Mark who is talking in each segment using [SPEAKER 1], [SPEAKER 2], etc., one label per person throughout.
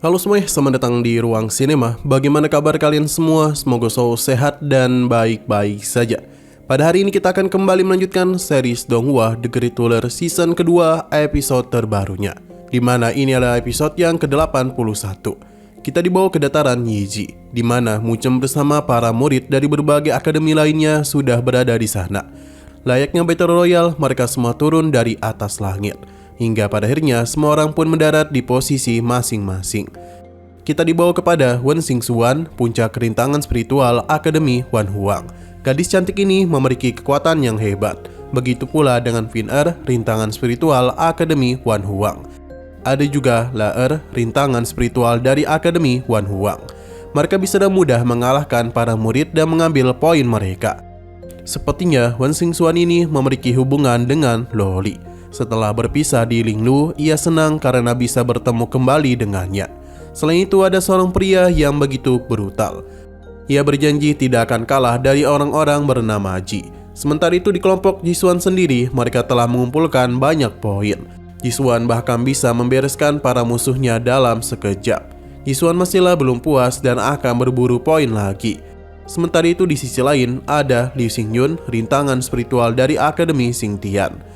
[SPEAKER 1] Halo semuanya, selamat datang di Ruang Sinema. Bagaimana kabar kalian semua? Semoga selalu sehat dan baik-baik saja. Pada hari ini kita akan kembali melanjutkan series Donghua The Great Ruler season kedua episode terbarunya, dimana ini adalah episode yang ke-81. Kita dibawa ke dataran Yiji, dimana Muchen bersama para murid dari berbagai akademi lainnya sudah berada di sana. Layaknya Battle Royale, mereka semua turun dari atas langit. Hingga pada akhirnya semua orang pun mendarat di posisi masing-masing. Kita dibawa kepada Wen Xingxuan, puncak rintangan spiritual Akademi Wan Huang. Gadis cantik ini memiliki kekuatan yang hebat. Begitu pula dengan Fin Er, rintangan spiritual Akademi Wan Huang. Ada juga La Er, rintangan spiritual dari Akademi Wan Huang. Mereka bisa dengan mudah mengalahkan para murid dan mengambil poin mereka. Sepertinya Wen Xingxuan ini memiliki hubungan dengan Loli. Setelah berpisah di Linglu, ia senang karena bisa bertemu kembali dengannya. Selain itu ada seorang pria yang begitu brutal. Ia berjanji tidak akan kalah dari orang-orang bernama Ji. Sementara itu di kelompok Jisuan sendiri, mereka telah mengumpulkan banyak poin. Jisuan bahkan bisa membereskan para musuhnya dalam sekejap. Jisuan masihlah belum puas dan akan berburu poin lagi. Sementara itu di sisi lain ada Liu Xingyun, rintangan spiritual dari Akademi Xingtian.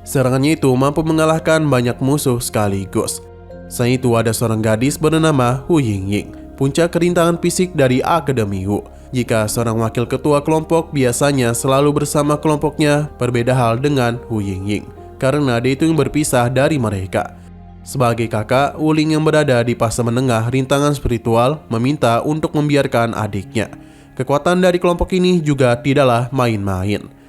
[SPEAKER 1] Serangannya itu mampu mengalahkan banyak musuh sekaligus. Selain itu ada seorang gadis bernama Hu Yingying, puncak kerintangan fisik dari Akademi Wu. Jika seorang wakil ketua kelompok biasanya selalu bersama kelompoknya, berbeda hal dengan Hu Yingying, karena dia itu yang berpisah dari mereka. Sebagai kakak, Wu Ling yang berada di fase menengah rintangan spiritual meminta untuk membiarkan adiknya. Kekuatan dari kelompok ini juga tidaklah main-main.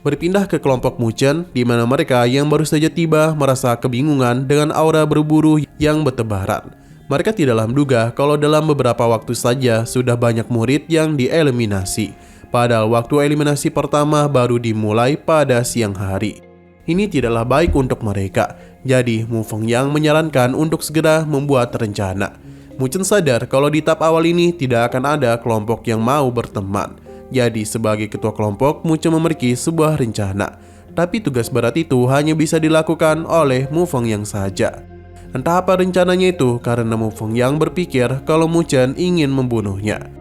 [SPEAKER 1] Berpindah ke kelompok Muchen, di mana mereka yang baru saja tiba merasa kebingungan dengan aura berburu yang bertebaran. Mereka tidaklah menduga kalau dalam beberapa waktu saja sudah banyak murid yang dieliminasi. Padahal waktu eliminasi pertama baru dimulai pada siang hari. Ini tidaklah baik untuk mereka. Jadi Mu Fengyang menyarankan untuk segera membuat rencana. Muchen sadar kalau di tahap awal ini tidak akan ada kelompok yang mau berteman. Jadi sebagai ketua kelompok, Muchen memiliki sebuah rencana. Tapi tugas berat itu hanya bisa dilakukan oleh Mu Fengyang saja. Entah apa rencananya itu karena Mu Fengyang berpikir kalau Muchen ingin membunuhnya.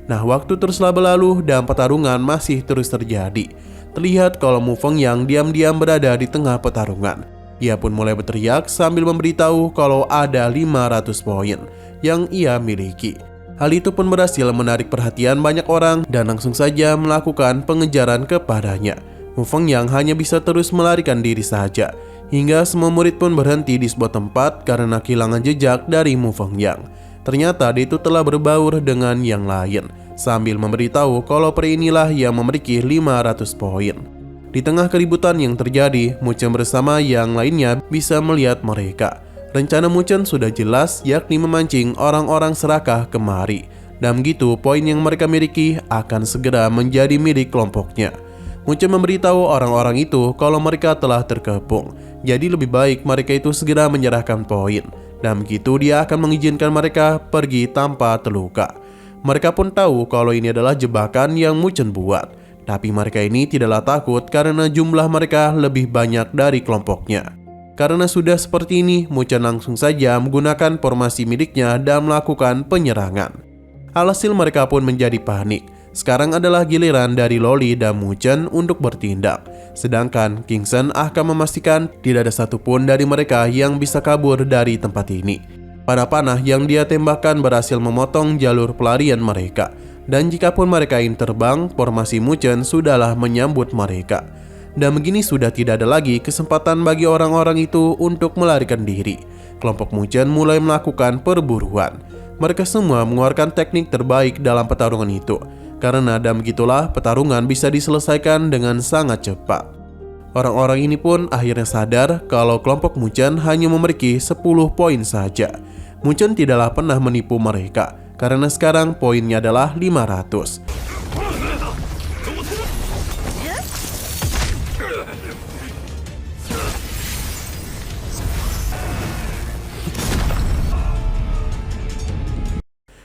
[SPEAKER 1] Nah, waktu teruslah berlalu dan pertarungan masih terus terjadi. Terlihat kalau Mu Fengyang diam-diam berada di tengah pertarungan. Ia pun mulai berteriak sambil memberitahu kalau ada 500 poin yang ia miliki. Hal itu pun berhasil menarik perhatian banyak orang dan langsung saja melakukan pengejaran kepadanya. Mu Fengyang hanya bisa terus melarikan diri saja, hingga semua murid pun berhenti di sebuah tempat karena kehilangan jejak dari Mu Fengyang. Ternyata dia itu telah berbaur dengan yang lain, sambil memberitahu kalau pria inilah yang memiliki 500 poin. Di tengah keributan yang terjadi, Muchen bersama yang lainnya bisa melihat mereka. Rencana Muchen sudah jelas, yakni memancing orang-orang serakah kemari. Dan begitu poin yang mereka miliki akan segera menjadi milik kelompoknya. Muchen memberitahu orang-orang itu kalau mereka telah terkepung. Jadi lebih baik mereka itu segera menyerahkan poin. Dan begitu dia akan mengizinkan mereka pergi tanpa terluka. Mereka pun tahu kalau ini adalah jebakan yang Muchen buat. Tapi mereka ini tidaklah takut karena jumlah mereka lebih banyak dari kelompoknya. Karena sudah seperti ini, Muchen langsung saja menggunakan formasi miliknya dan melakukan penyerangan. Alhasil mereka pun menjadi panik. Sekarang adalah giliran dari Loli dan Muchen untuk bertindak. Sedangkan King Shen akan memastikan tidak ada satupun dari mereka yang bisa kabur dari tempat ini. Panah-panah yang dia tembakkan berhasil memotong jalur pelarian mereka. Dan jikapun mereka ingin terbang, formasi Muchen sudahlah menyambut mereka. Dan begini sudah tidak ada lagi kesempatan bagi orang-orang itu untuk melarikan diri. Kelompok Muchen mulai melakukan perburuan. Mereka semua mengeluarkan teknik terbaik dalam pertarungan itu. Karena dan begitulah pertarungan bisa diselesaikan dengan sangat cepat. Orang-orang ini pun akhirnya sadar kalau kelompok Muchen hanya memiliki 10 poin saja. Muchen tidaklah pernah menipu mereka, karena sekarang poinnya adalah 500.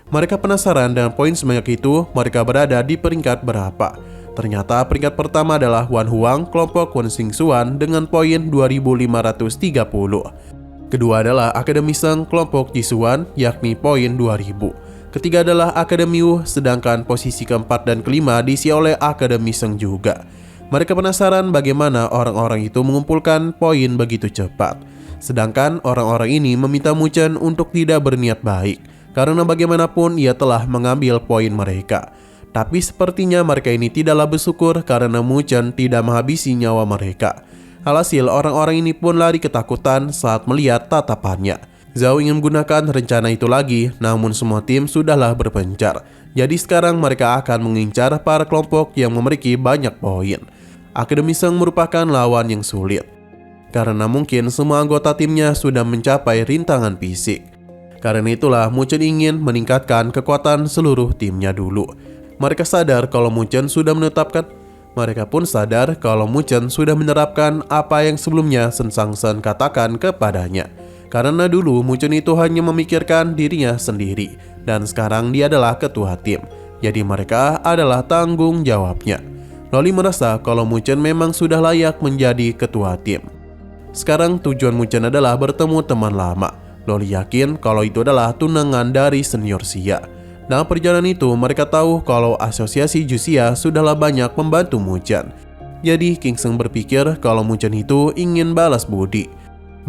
[SPEAKER 1] Mereka penasaran dengan poin sebanyak itu mereka berada di peringkat berapa. Ternyata peringkat pertama adalah Wan Huang kelompok Wen Xingxuan dengan poin 2530. Kedua adalah Akademi Sheng kelompok Jisuan yakni poin 2000. Ketiga adalah Akademi Wu, sedangkan posisi keempat dan kelima diisi oleh Akademi Sheng juga. Mereka penasaran bagaimana orang-orang itu mengumpulkan poin begitu cepat. Sedangkan orang-orang ini meminta Mu Chen untuk tidak berniat baik, karena bagaimanapun ia telah mengambil poin mereka. Tapi sepertinya mereka ini tidaklah bersyukur karena Mu Chen tidak menghabisi nyawa mereka. Alhasil orang-orang ini pun lari ketakutan saat melihat tatapannya. Zhao ingin menggunakan rencana itu lagi, namun semua tim sudahlah berpencar. Jadi sekarang mereka akan mengincar para kelompok yang memiliki banyak poin. Akademi Sheng merupakan lawan yang sulit, karena mungkin semua anggota timnya sudah mencapai rintangan fisik. Karena itulah Mu Chen ingin meningkatkan kekuatan seluruh timnya dulu. Mereka sadar kalau Mu Chen sudah menetapkan Mereka pun sadar kalau Mu Chen sudah menerapkan apa yang sebelumnya Shen Zhangshen katakan kepadanya. Karena dulu Mu Chen itu hanya memikirkan dirinya sendiri, dan sekarang dia adalah ketua tim. Jadi mereka adalah tanggung jawabnya. Loli merasa kalau Mu Chen memang sudah layak menjadi ketua tim. Sekarang tujuan Mu Chen adalah bertemu teman lama. Loli yakin kalau itu adalah tunangan dari senior Xia. Dalam perjalanan itu mereka tahu kalau asosiasi Juxia sudahlah banyak membantu Mu Chen. Jadi King Sheng berpikir kalau Mu Chen itu ingin balas budi.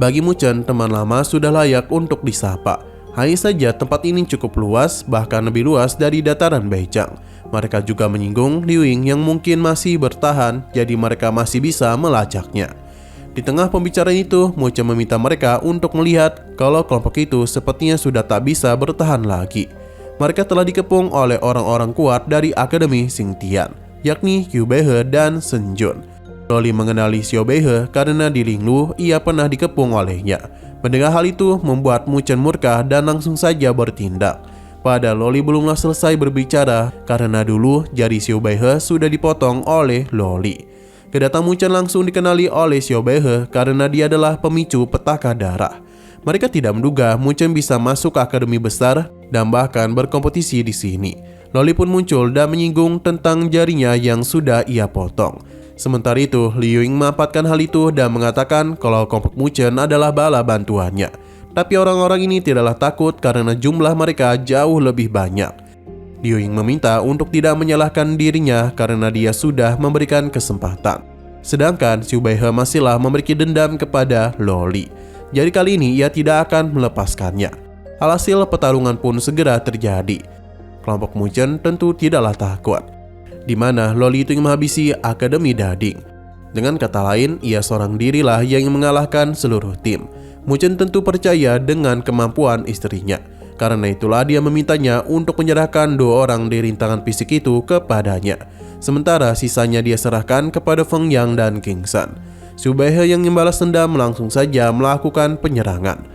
[SPEAKER 1] Bagi Mu Chen, teman lama sudah layak untuk disapa. Hanya saja tempat ini cukup luas, bahkan lebih luas dari dataran Beichang. Mereka juga menyinggung Liu Ying yang mungkin masih bertahan, jadi mereka masih bisa melacaknya. Di tengah pembicaraan itu, Mu Chen meminta mereka untuk melihat kalau kelompok itu sepertinya sudah tak bisa bertahan lagi. Mereka telah dikepung oleh orang-orang kuat dari Akademi Xingtian, yakni Qiu Beihe dan Shen Jun. Loli mengenali Xiao Beihe karena di Linglu ia pernah dikepung olehnya. Mendengar hal itu membuat Mu Chen murka dan langsung saja bertindak. Padahal Loli belumlah selesai berbicara karena dulu jari Xiao Beihe sudah dipotong oleh Loli. Kedatangan Mu Chen langsung dikenali oleh Xiao Beihe karena dia adalah pemicu petaka darah. Mereka tidak menduga Mu Chen bisa masuk ke akademi besar dan bahkan berkompetisi di sini. Loli pun muncul dan menyinggung tentang jarinya yang sudah ia potong. Sementara itu, Liu Ying memanfaatkan hal itu dan mengatakan kalau kelompok Mu Chen adalah bala bantuannya. Tapi orang-orang ini tidaklah takut karena jumlah mereka jauh lebih banyak. Liu Ying meminta untuk tidak menyalahkan dirinya karena dia sudah memberikan kesempatan. Sedangkan Xiao Beihe masihlah memiliki dendam kepada Loli. Jadi kali ini ia tidak akan melepaskannya. Alhasil pertarungan pun segera terjadi. Kelompok Mu Chen tentu tidaklah takut, di mana Loli itu ingin menghabisi Akademi Dading. Dengan kata lain, ia seorang dirilah yang mengalahkan seluruh tim. Mu Chen tentu percaya dengan kemampuan istrinya. Karena itulah dia memintanya untuk menyerahkan dua orang di rintangan fisik itu kepadanya. Sementara sisanya dia serahkan kepada Feng Yang dan King Shan. Xiao Beihe yang membalas dendam langsung saja melakukan penyerangan.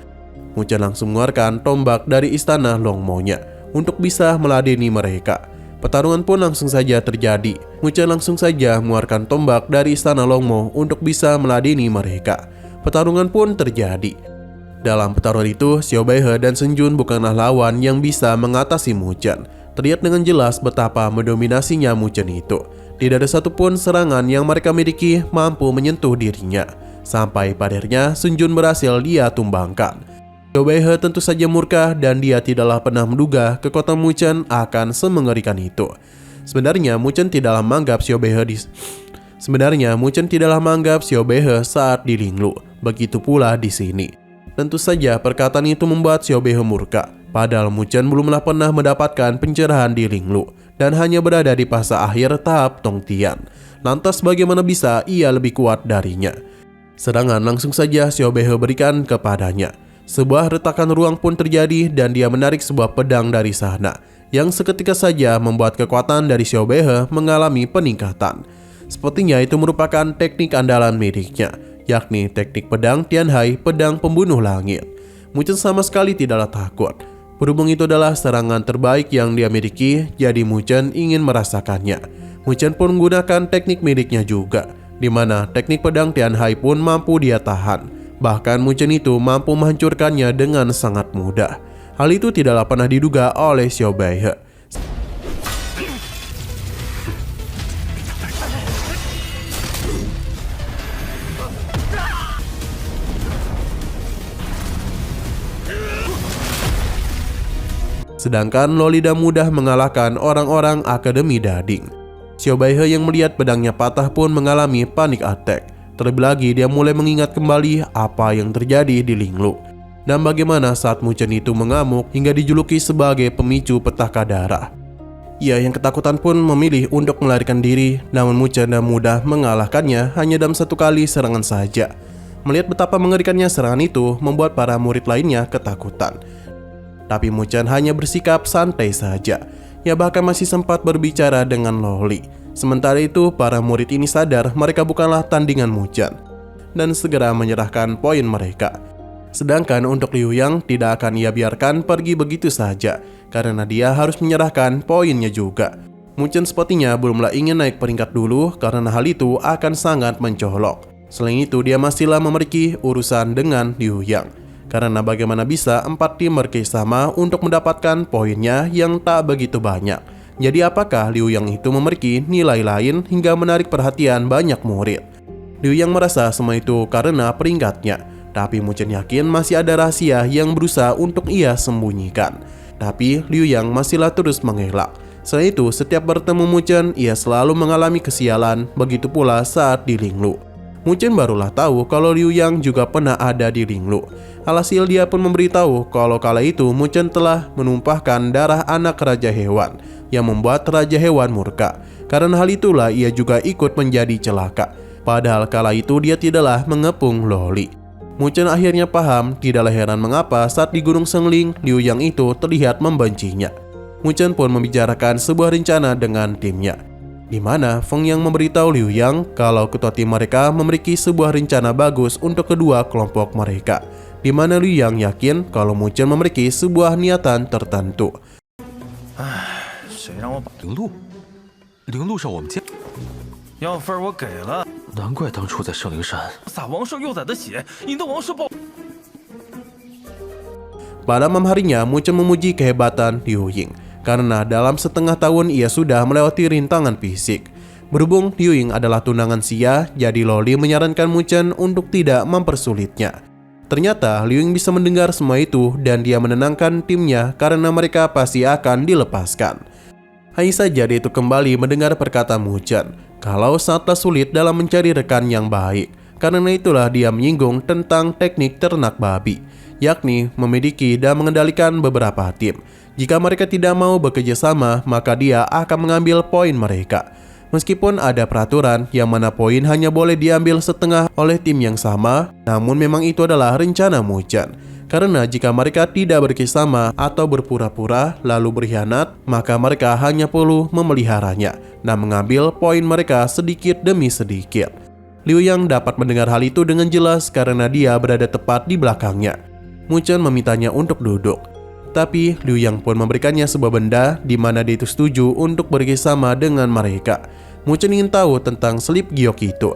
[SPEAKER 1] Mu Chen langsung mengeluarkan tombak dari istana Longmo-nya untuk bisa meladeni mereka. Pertarungan pun langsung saja terjadi. Mu Chen langsung saja mengeluarkan tombak dari istana Longmo untuk bisa meladeni mereka. Pertarungan pun terjadi. Dalam pertarungan itu, Xiao Beihe dan Shen Jun bukanlah lawan yang bisa mengatasi Mu Chen. Terlihat dengan jelas betapa mendominasinya Mu Chen itu. Tidak ada satupun serangan yang mereka miliki mampu menyentuh dirinya. Sampai pada akhirnya Shen Jun berhasil dia tumbangkan. Xiao Beihe tentu saja murka dan dia tidaklah pernah menduga kekuatan Mu Chen akan semengerikan itu. Sebenarnya Mu Chen tidaklah menganggap Xiao Beihe saat di Linglu. Begitu pula di sini. Tentu saja perkataan itu membuat Xiao Beihe murka. Padahal Mu Chen belumlah pernah mendapatkan pencerahan di Linglu dan hanya berada di fase akhir tahap Tongtian. Lantas bagaimana bisa ia lebih kuat darinya? Serangan langsung saja Xiao Beihe berikan kepadanya. Sebuah retakan ruang pun terjadi dan dia menarik sebuah pedang dari sana, yang seketika saja membuat kekuatan dari Xiao Beihe mengalami peningkatan. Sepertinya itu merupakan teknik andalan miliknya, yakni teknik pedang Tianhai, pedang pembunuh langit. Mu Chen sama sekali tidaklah takut. Berhubung itu adalah serangan terbaik yang dia miliki, jadi Mu Chen ingin merasakannya. Mu Chen pun menggunakan teknik miliknya juga, di mana teknik pedang Tianhai pun mampu dia tahan. Bahkan Mu Chen itu mampu menghancurkannya dengan sangat mudah. Hal itu tidaklah pernah diduga oleh Xiao Baihe. Sedangkan Lolida mudah mengalahkan orang-orang Akademi Dading. Xiao Baihe yang melihat pedangnya patah pun mengalami panic attack. Terlebih lagi dia mulai mengingat kembali apa yang terjadi di Linglu. Dan bagaimana saat Mu Chen itu mengamuk hingga dijuluki sebagai pemicu petaka darah. Ia yang ketakutan pun memilih untuk melarikan diri, namun Mu Chen mudah mengalahkannya hanya dalam satu kali serangan saja. Melihat betapa mengerikannya serangan itu membuat para murid lainnya ketakutan. Tapi Mu Chen hanya bersikap santai saja. Ia bahkan masih sempat berbicara dengan Loli. Sementara itu, para murid ini sadar mereka bukanlah tandingan Mu Chen dan segera menyerahkan poin mereka. Sedangkan untuk Liu Yang tidak akan ia biarkan pergi begitu saja karena dia harus menyerahkan poinnya juga. Mu Chen sepertinya belumlah ingin naik peringkat dulu karena hal itu akan sangat mencolok. Selain itu, dia masihlah memiliki urusan dengan Liu Yang. Karena bagaimana bisa 4 tim bekerjasama untuk mendapatkan poinnya yang tak begitu banyak. Jadi apakah Liu Yang itu memiliki nilai lain hingga menarik perhatian banyak murid? Liu Yang merasa semua itu karena peringkatnya. Tapi Mu Chen yakin masih ada rahasia yang berusaha untuk ia sembunyikan. Tapi Liu Yang masihlah terus mengelak. Selain itu, setiap bertemu Mu Chen, ia selalu mengalami kesialan. Begitu pula saat di Linglu. Mu Chen barulah tahu kalau Liu Yang juga pernah ada di Linglu. Alhasil dia pun memberitahu kalau kala itu Mu Chen telah menumpahkan darah anak Raja Hewan yang membuat Raja Hewan murka. Karena hal itulah ia juga ikut menjadi celaka. Padahal kala itu dia tidaklah mengepung Loli. Mu Chen akhirnya paham, tidaklah heran mengapa saat di Gunung Sengling Liu Yang itu terlihat membencinya. Mu Chen pun membicarakan sebuah rencana dengan timnya, di mana Feng Yang memberitahu Liu Yang kalau ketua tim mereka memiliki sebuah rencana bagus untuk kedua kelompok mereka, di mana Liu Yang yakin kalau Mu Chen memiliki sebuah niatan tertentu.
[SPEAKER 2] 谁让我把灵鹿上我们家药份我给了，难怪当初在圣灵山撒王兽幼崽的血，引得王兽暴。
[SPEAKER 1] Pada malam harinya, Mu Chen memuji kehebatan Liu Ying karena dalam setengah tahun ia sudah melewati rintangan fisik. Berhubung Liu Ying adalah tunangan Xia, jadi Loli menyarankan Mu Chen untuk tidak mempersulitnya. Ternyata Liu Ying bisa mendengar semua itu dan dia menenangkan timnya karena mereka pasti akan dilepaskan. Hanya saja dia itu kembali mendengar perkataan Mu Chen kalau sangatlah sulit dalam mencari rekan yang baik. Karena itulah dia menyinggung tentang teknik ternak babi, yakni memiliki dan mengendalikan beberapa tim. Jika mereka tidak mau bekerja sama, maka dia akan mengambil poin mereka. Meskipun ada peraturan yang mana poin hanya boleh diambil setengah oleh tim yang sama, namun memang itu adalah rencana Mu Chen. Karena jika mereka tidak bekerjasama atau berpura-pura lalu berkhianat, maka mereka hanya perlu memeliharanya dan mengambil poin mereka sedikit demi sedikit. Liu Yang dapat mendengar hal itu dengan jelas karena dia berada tepat di belakangnya. Mu Chen memintanya untuk duduk. Tapi Liu Yang pun memberikannya sebuah benda di mana dia itu setuju untuk bekerjasama dengan mereka. Mu Chen ingin tahu tentang selip giok itu.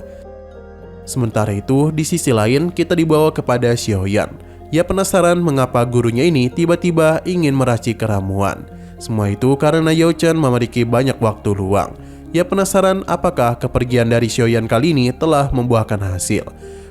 [SPEAKER 1] Sementara itu, di sisi lain kita dibawa kepada Xiaoyan. Ia penasaran mengapa gurunya ini tiba-tiba ingin meracik keramuan. Semua itu karena Yao Chen memiliki banyak waktu luang. Ia penasaran apakah kepergian dari Xiaoyan kali ini telah membuahkan hasil.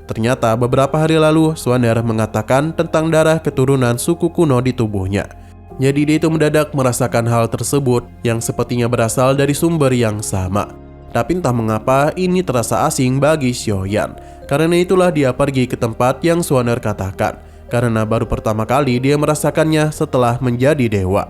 [SPEAKER 1] Ternyata beberapa hari lalu Swaner mengatakan tentang darah keturunan suku kuno di tubuhnya. Jadi dia itu mendadak merasakan hal tersebut yang sepertinya berasal dari sumber yang sama. Tapi entah mengapa ini terasa asing bagi Xiaoyan. Karena itulah dia pergi ke tempat yang Swaner katakan. Karena baru pertama kali dia merasakannya setelah menjadi dewa.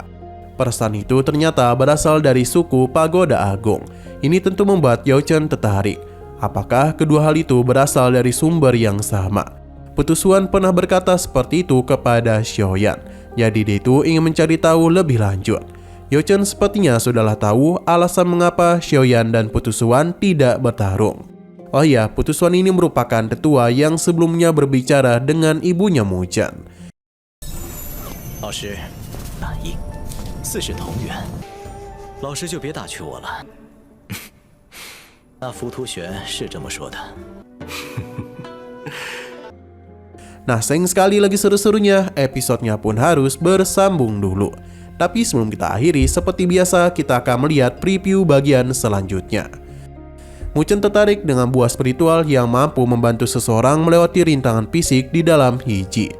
[SPEAKER 1] Perasaan itu ternyata berasal dari suku Pagoda Agung. Ini tentu membuat Yao Chen tertarik. Apakah kedua hal itu berasal dari sumber yang sama? Petusuan pernah berkata seperti itu kepada Xiaoyan. Jadi dia itu ingin mencari tahu lebih lanjut. Yao Chen sepertinya sudahlah tahu alasan mengapa Xiaoyan dan Petusuan tidak bertarung. Oh ya, Petusuan ini merupakan tetua yang sebelumnya berbicara dengan ibunya Mu Chen.
[SPEAKER 3] 老师，难应，似是同源，老师就别打趣我了。那浮屠玄是这么说的。
[SPEAKER 1] Nah, sayang sekali lagi seru-serunya, episodenya pun harus bersambung dulu. Tapi sebelum kita akhiri, seperti biasa kita akan melihat preview bagian selanjutnya. Muchen tertarik dengan buah spiritual yang mampu membantu seseorang melewati rintangan fisik di dalam hiji.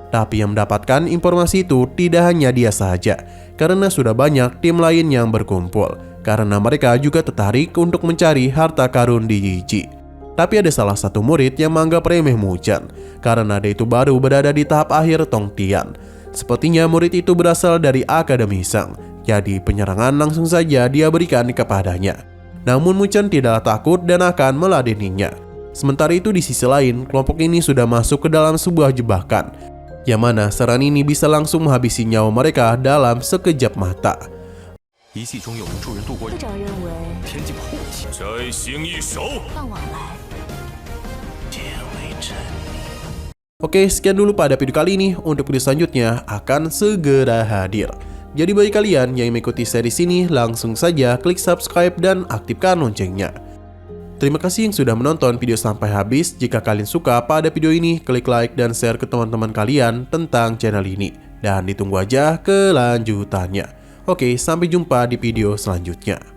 [SPEAKER 1] Tapi yang mendapatkan informasi itu tidak hanya dia saja, karena sudah banyak tim lain yang berkumpul, karena mereka juga tertarik untuk mencari harta karun di hiji. Tapi ada salah satu murid yang menganggap remeh Muchen, karena dia itu baru berada di tahap akhir Tongtian. Sepertinya murid itu berasal dari Akademi Shang, jadi penyerangan langsung saja dia berikan kepadanya. Namun Muchen tidaklah takut dan akan meladeninya. Sementara itu di sisi lain, kelompok ini sudah masuk ke dalam sebuah jebakan, yang mana serangan ini bisa langsung menghabisi nyawa mereka dalam sekejap mata. Oke, sekian dulu pada video kali ini. Untuk video selanjutnya akan segera hadir. Jadi bagi kalian yang mengikuti series ini, langsung saja klik subscribe dan aktifkan loncengnya. Terima kasih yang sudah menonton video sampai habis. Jika kalian suka pada video ini, klik like dan share ke teman-teman kalian tentang channel ini. Dan ditunggu aja kelanjutannya. Oke, sampai jumpa di video selanjutnya.